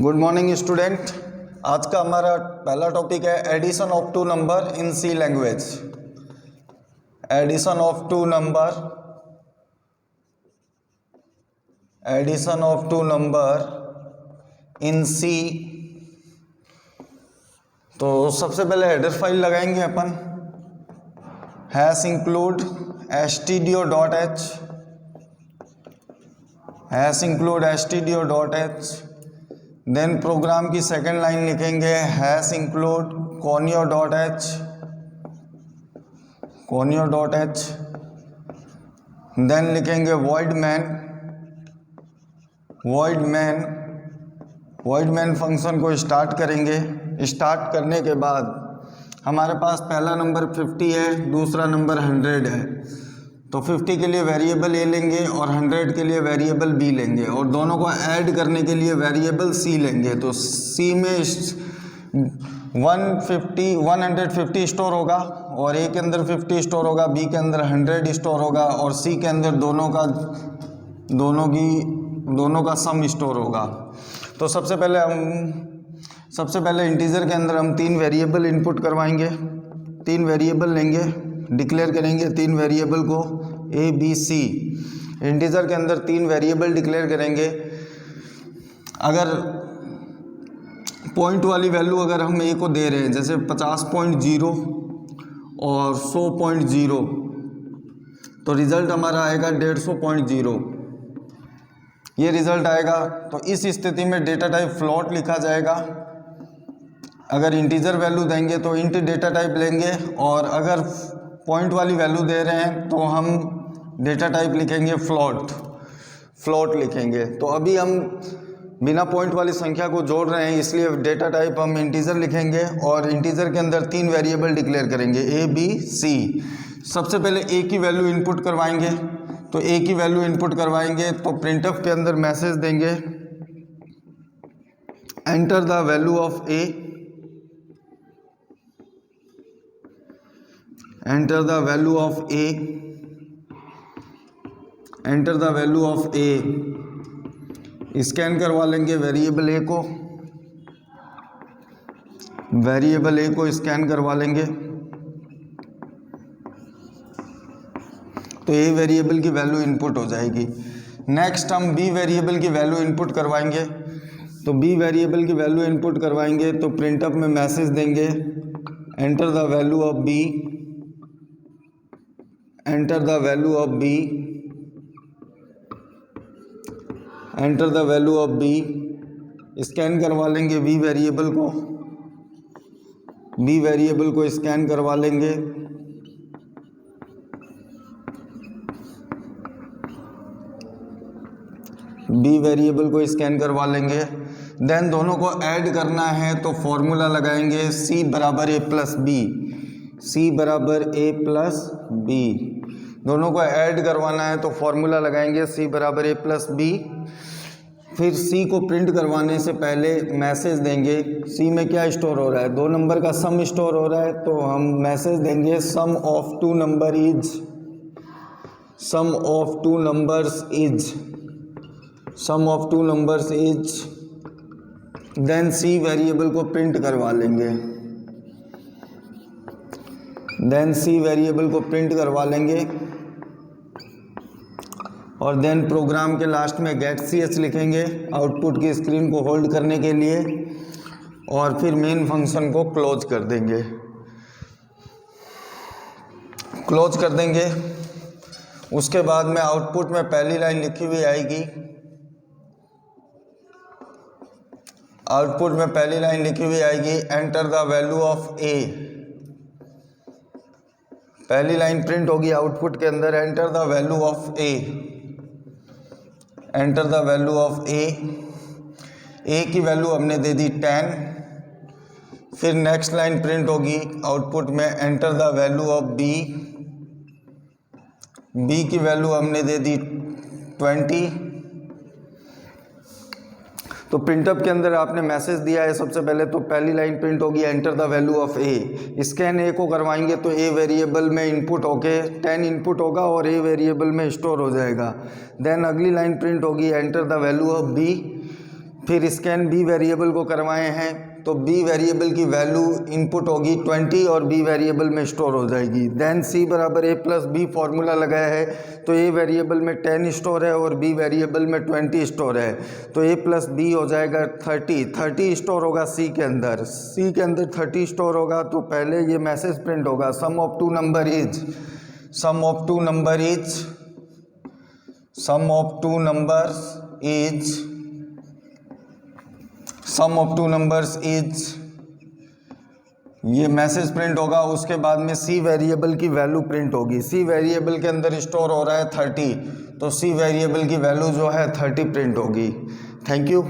Good morning student. आज का हमारा पहला टॉपिक है addition of two number in C language. Addition of two number, addition of two number in C. तो सबसे पहले हेडर फाइल लगाएंगे अपन, hash include stdio.h, hash include stdio.h। Then program की सेकेंड लाइन लिखेंगे hash include conio.h, conio.h। Then लिखेंगे void main, void main, void main function को start करेंगे। स्टार्ट करने के बाद हमारे पास पहला नंबर 50 है, दूसरा नंबर 100 है, तो 50 के लिए वेरिएबल ए लेंगे और 100 के लिए वेरिएबल बी लेंगे और दोनों को ऐड करने के लिए वेरिएबल सी लेंगे। तो सी में 150 स्टोर होगा और ए के अंदर 50 स्टोर होगा, बी के अंदर 100 स्टोर होगा और सी के अंदर दोनों का सम स्टोर होगा। तो सबसे पहले इंटीजर के अंदर हम 3 वेरिएबल इनपुट करवाएंगे, 3 वेरिएबल लेंगे, डिक्लेयर करेंगे 3 वेरिएबल को ए बी सी। इंटीजर के अंदर 3 वेरिएबल डिक्लेयर करेंगे। अगर पॉइंट वाली वैल्यू अगर हम ए को दे रहे हैं, जैसे 50.0 और 100.0, तो रिज़ल्ट हमारा आएगा 150.0, ये रिज़ल्ट आएगा। तो इस स्थिति में डेटा टाइप फ्लोट लिखा जाएगा। अगर इंटीजर वैल्यू देंगे तो इंट डेटा टाइप लेंगे और अगर पॉइंट वाली वैल्यू दे रहे हैं तो हम डेटा टाइप लिखेंगे फ्लोट लिखेंगे। तो अभी हम बिना पॉइंट वाली संख्या को जोड़ रहे हैं, इसलिए डेटा टाइप हम इंटीजर लिखेंगे और इंटीजर के अंदर 3 वेरिएबल डिक्लेयर करेंगे ए बी सी। सबसे पहले ए की वैल्यू इनपुट करवाएंगे, तो ए की वैल्यू इनपुट करवाएंगे तो प्रिंटफ के अंदर मैसेज देंगे enter the value of A, enter the value of A, enter the value of A. Scan करवा लेंगे वेरिएबल ए को, वेरिएबल ए को स्कैन करवा लेंगे तो ए वेरिएबल की वैल्यू इनपुट हो जाएगी। नेक्स्ट हम बी वेरिएबल की वैल्यू इनपुट करवाएंगे, तो बी वेरिएबल की वैल्यू इनपुट करवाएंगे तो प्रिंटअप में मैसेज देंगे enter the value of B, enter the value of B, enter the value of B. Scan करवा लेंगे बी वेरिएबल को, बी वेरिएबल को स्कैन करवा लेंगे। बी वेरिएबल को स्कैन करवा लेंगे। देन दोनों को ऐड करना है तो फॉर्मूला लगाएंगे सी बराबर ए प्लस बी, सी बराबर ए प्लस बी। दोनों को ऐड करवाना है तो फॉर्मूला लगाएंगे सी बराबर ए प्लस बी। फिर सी को प्रिंट करवाने से पहले मैसेज देंगे सी में क्या स्टोर हो रहा है, 2 नंबर का सम स्टोर हो रहा है, तो हम मैसेज देंगे sum of 2 number is, sum of 2 numbers is, sum of 2 numbers is. Then C variable को प्रिंट करवा लेंगे, देन सी वेरिएबल को प्रिंट करवा लेंगे और देन प्रोग्राम के लास्ट में गेट सी एच लिखेंगे आउटपुट की स्क्रीन को होल्ड करने के लिए और फिर मेन फंक्शन को क्लोज कर देंगे, क्लोज कर देंगे। उसके बाद में आउटपुट में पहली लाइन लिखी हुई आएगी, आउटपुट में पहली लाइन लिखी हुई आएगी enter the value of A. पहली लाइन प्रिंट होगी आउटपुट के अंदर enter the value of A, enter the value of A. A की वैल्यू हमने दे दी 10। फिर नेक्स्ट लाइन प्रिंट होगी आउटपुट में enter the value of B, B की वैल्यू हमने दे दी 20। तो प्रिंटअप के अंदर आपने मैसेज दिया है सबसे पहले, तो पहली लाइन प्रिंट होगी enter the value of A. Scan A को करवाएंगे तो ए वेरिएबल में इनपुट होके 10 इनपुट होगा और ए वेरिएबल में स्टोर हो जाएगा। देन अगली लाइन प्रिंट होगी enter the value of B. फिर स्कैन बी वेरिएबल को करवाए हैं तो बी वेरिएबल की वैल्यू इनपुट होगी 20 और बी वेरिएबल में स्टोर हो जाएगी। देन सी बराबर ए प्लस बी फॉर्मूला लगाया है तो ए वेरिएबल में 10 स्टोर है और बी वेरिएबल में 20 स्टोर है, तो ए प्लस बी हो जाएगा 30 स्टोर होगा सी के अंदर 30 स्टोर होगा। तो पहले ये मैसेज प्रिंट होगा sum of two number is sum of two numbers is ये मैसेज प्रिंट होगा। उसके बाद में सी वेरिएबल की वैल्यू प्रिंट होगी। सी वेरिएबल के अंदर स्टोर हो रहा है 30, तो सी वेरिएबल की वैल्यू जो है 30 प्रिंट होगी। Thank you.